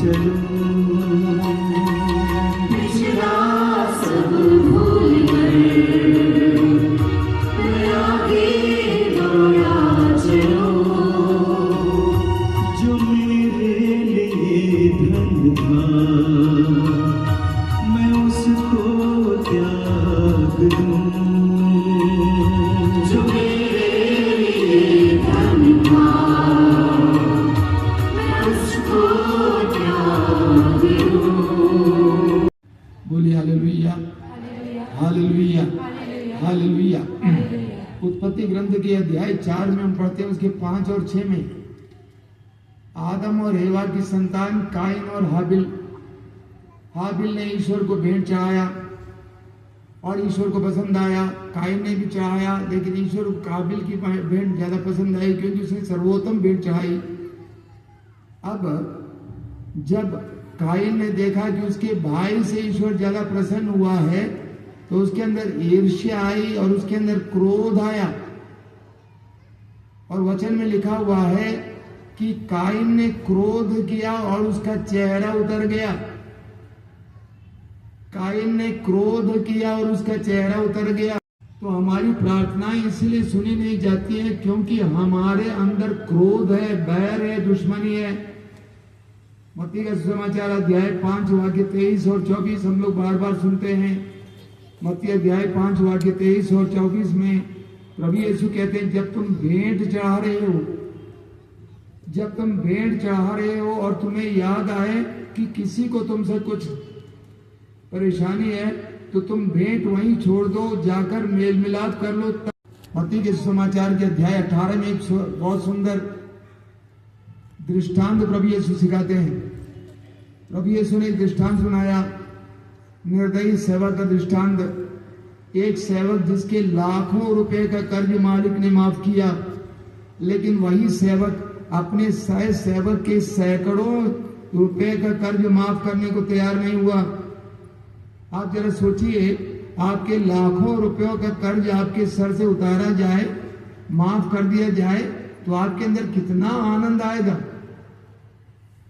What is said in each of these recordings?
चलो। पिछला सब भूल कर आगे दौड़ा चलो। जो मेरे लिए धन था मैं उसको त्याग दूं। जो मेरे लिए धन था मैं उसको त्याग दूं। बोलिए हालेलुया, हालेलुया, हालेलुया। उत्पत्ति ग्रंथ के अध्याय 4 में हम पढ़ते हैं, उसके 5 और 6 में आदम और हेवा की संतान काइन और हाबिल। हाबिल ने ईश्वर को भेंट चढ़ाया और ईश्वर को पसंद आया। काइन ने भी चढ़ाया, लेकिन ईश्वर को काबिल की भेंट ज्यादा पसंद आई क्योंकि उसने सर्वोत्तम भेंट चढ़ाई। अब जब काइन ने देखा कि उसके भाई से ईश्वर ज्यादा प्रसन्न हुआ है तो उसके अंदर ईर्ष्या आई और उसके अंदर क्रोध आया। और वचन में लिखा हुआ है कि काइन ने क्रोध किया और उसका चेहरा उतर गया। काइन ने क्रोध किया और उसका चेहरा उतर गया। तो हमारी प्रार्थनाएं इसलिए सुनी नहीं जाती हैं क्योंकि हमारे अंदर क्रोध है, बैर है, दुश्मनी है। मत्ती का सुसमाचार अध्याय 5 वाक्य 23 और 24 हम लोग बार बार सुनते हैं। मत्ती अध्याय 5 वाक्य 23 और 24 में प्रभु यीशु कहते हैं, जब तुम भेंट चढ़ा रहे हो, जब तुम भेंट चढ़ा रहे हो और तुम्हें याद आए कि किसी को तुमसे कुछ परेशानी है तो तुम भेंट वहीं छोड़ दो, जाकर मेल मिलाप कर लो। मत्ती के सुसमाचार के अध्याय 18 में एक बहुत सुंदर दृष्टांत प्रभु यीशु सिखाते हैं। प्रभु यीशु ने एक दृष्टांत सुनाया, निर्दयी सेवक का दृष्टांत। एक सेवक जिसके लाखों रुपए का कर्ज मालिक ने माफ किया, लेकिन वही सेवक अपने सह सेवक के सैकड़ों रुपए का कर्ज माफ करने को तैयार नहीं हुआ। आप जरा सोचिए, आपके लाखों रुपयों का कर्ज आपके सर से उतारा जाए, माफ कर दिया जाए, तो आपके अंदर कितना आनंद आएगा,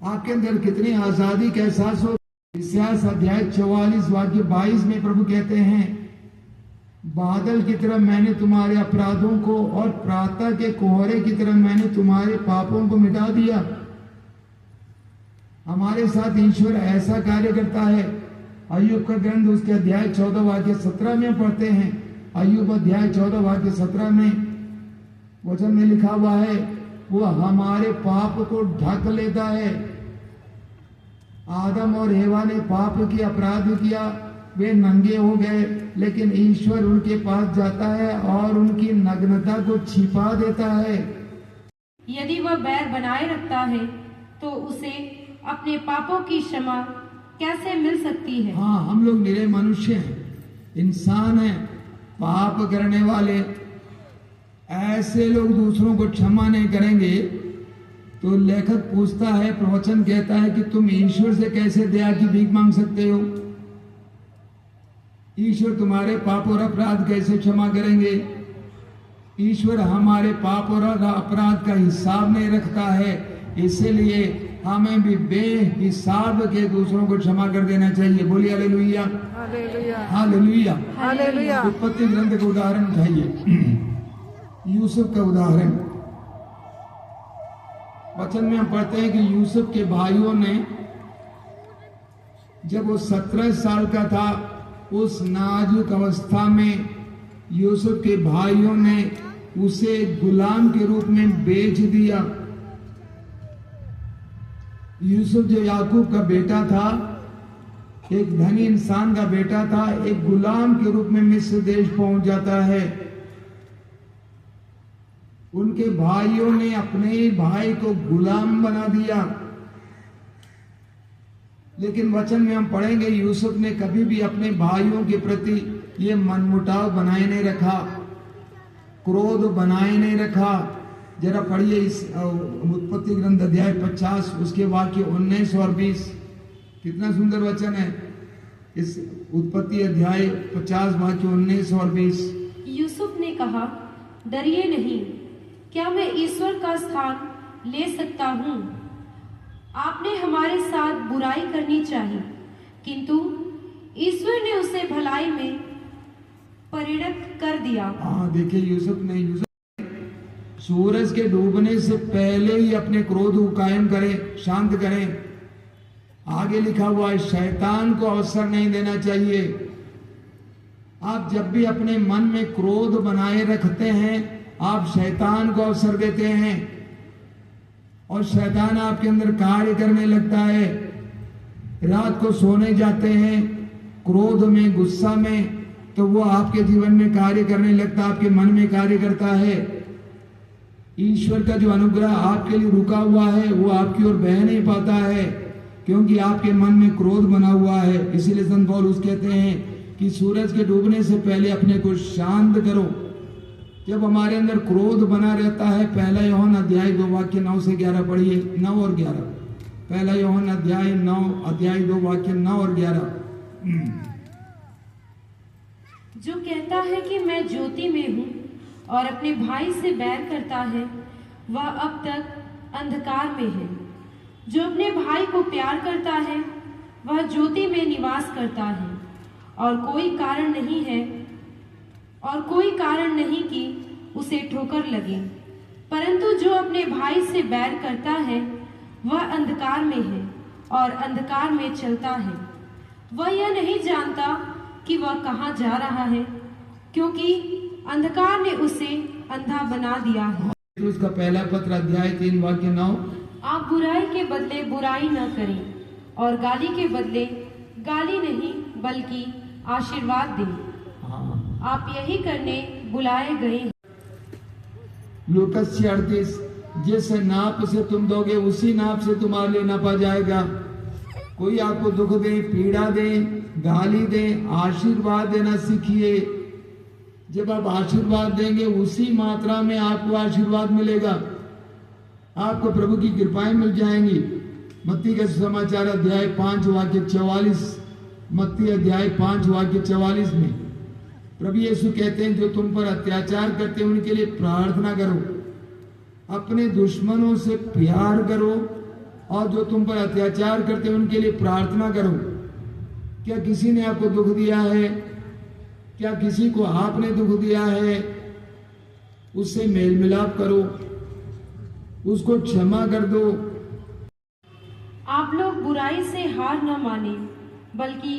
आपके अंदर कितनी आजादी का एहसास हो। इतिहास अध्याय 44 वाक्य 22 में प्रभु कहते हैं, बादल की तरह मैंने तुम्हारे अपराधों को और प्रातः के कोहरे की तरह मैंने तुम्हारे पापों को मिटा दिया। हमारे साथ ईश्वर ऐसा कार्य करता है। अय्यूब का ग्रंथ उसके अध्याय 14 वाक्य 17 में पढ़ते हैं। अय्यूब अध्याय 14 वाक्य 17 में वचन में लिखा हुआ है, वो हमारे पाप को ढक लेता है। आदम और हेवा ने पाप किया, अपराध किया, वे नंगे हो गए, लेकिन ईश्वर उनके पास जाता है और उनकी नग्नता को छिपा देता है। यदि वह बैर बनाए रखता है तो उसे अपने पापों की क्षमा कैसे मिल सकती है। हाँ, हम लोग निरे मनुष्य हैं, इंसान हैं, पाप करने वाले। ऐसे लोग दूसरों को क्षमा नहीं करेंगे तो लेखक पूछता है, प्रवचन कहता है कि तुम ईश्वर से कैसे दया की भीख मांग सकते हो। ईश्वर तुम्हारे पाप और अपराध कैसे क्षमा करेंगे। ईश्वर हमारे पाप और अपराध का हिसाब नहीं रखता है, इसलिए हमें भी बेहिसाब के दूसरों को क्षमा कर देना चाहिए। बोलिए हालेलुया, हालेलुया, हालेलुया। उत्पत्ति ग्रंथ का उदाहरण उठाइए, यूसुफ का उदाहरण। वचन में हम पढ़ते हैं कि यूसुफ के भाइयों ने, जब वो 17 साल का था, उस नाजुक अवस्था में यूसुफ के भाइयों ने उसे गुलाम के रूप में बेच दिया। यूसुफ जो याकूब का बेटा था, एक धनी इंसान का बेटा था, एक गुलाम के रूप में मिस्र देश पहुंच जाता है। उनके भाइयों ने अपने ही भाई को गुलाम बना दिया। लेकिन वचन में हम पढ़ेंगे, यूसुफ ने कभी भी अपने भाइयों के प्रति ये मनमुटाव बनाए नहीं रखा, क्रोध बनाए नहीं रखा। जरा पढ़िए इस उत्पत्ति ग्रंथ अध्याय 50 उसके वाक्य 19 और 20। कितना सुंदर वचन है इस उत्पत्ति अध्याय 50 वाक्य 19 और 20। यूसुफ ने कहा, डरिए नहीं, क्या मैं ईश्वर का स्थान ले सकता हूँ? आपने हमारे साथ बुराई करनी चाहिए, किंतु ईश्वर ने उसे भलाई में परिणत कर दिया। हाँ देखिए, यूसुफ सूरज के डूबने से पहले ही अपने क्रोध को कायम करें, शांत करें। आगे लिखा हुआ है, शैतान को अवसर नहीं देना चाहिए। आप जब भी अपने मन में क्रोध बनाए रखते हैं, आप शैतान को अवसर देते हैं और शैतान आपके अंदर कार्य करने लगता है। रात को सोने जाते हैं क्रोध में, गुस्सा में, तो वो आपके जीवन में कार्य करने लगता है, आपके मन में कार्य करता है। ईश्वर का जो अनुग्रह आपके लिए रुका हुआ है वो आपकी ओर बह नहीं पाता है, क्योंकि आपके मन में क्रोध बना हुआ है। इसीलिए संत पौलुस कहते हैं कि सूरज के डूबने से पहले अपने को शांत करो। जब हमारे अंदर क्रोध बना रहता है, पहला यूहन्ना अध्याय 2 वाक्य 9 से 11 पढ़िए, 9 और 11। पहला यूहन्ना अध्याय 2 वाक्य 9 और 11। जो कहता है कि मैं ज्योति में हूँ और अपने भाई से बैर करता है, वह अब तक अंधकार में है। जो अपने भाई को प्यार करता है वह ज्योति में निवास करता है, और कोई कारण नहीं कि उसे ठोकर लगे। परंतु जो अपने भाई से बैर करता है वह अंधकार में है और अंधकार में चलता है। वह यह नहीं जानता कि वह कहाँ जा रहा है, क्योंकि अंधकार ने उसे अंधा बना दिया है। उसका पहला पत्र अध्याय 3 वाक्य 9। आप बुराई के बदले बुराई न करें और गाली के बदले गाली नहीं बल्कि आशीर्वाद दें। हाँ। आप यही करने बुलाए गए हैं। लूकस 38, जिस नाप से तुम दोगे उसी नाप से तुम्हारे लिए नापा जाएगा। कोई आपको दुख दे, पीड़ा दे, गाली दे, आशीर्वाद देना सीखिए। जब आप आशीर्वाद देंगे उसी मात्रा में आपको आशीर्वाद मिलेगा, आपको प्रभु की कृपाएं मिल जाएंगी। मत्ती का समाचार अध्याय 5 वाक्य 44, मत्ती अध्याय 5 वाक्य 44 में प्रभु यीशु कहते हैं, जो तुम पर अत्याचार करते हैं उनके लिए प्रार्थना करो, अपने दुश्मनों से प्यार करो और जो तुम पर अत्याचार करते हैं उनके लिए प्रार्थना करो। क्या किसी ने आपको दुख दिया है? क्या किसी को आपने दुख दिया है? उससे मेल मिलाप करो, उसको क्षमा कर दो। आप लोग बुराई से हार न माने, बल्कि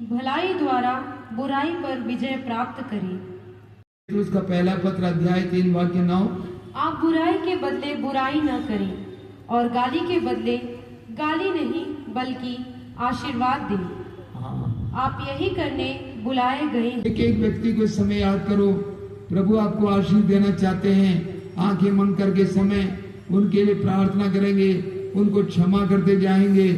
भलाई द्वारा बुराई पर विजय प्राप्त करें। उसका पहला पत्र अध्याय 3 वाक्य 9। आप बुराई के बदले बुराई न करें और गाली के बदले गाली नहीं बल्कि आशीर्वाद दें। हाँ। आप यही करने बुलाए गए हैं। एक व्यक्ति को इस समय याद करो, प्रभु आपको आशीष देना चाहते हैं। आंखें बंद करके समय उनके लिए प्रार्थना करेंगे, उनको क्षमा करते जाएंगे।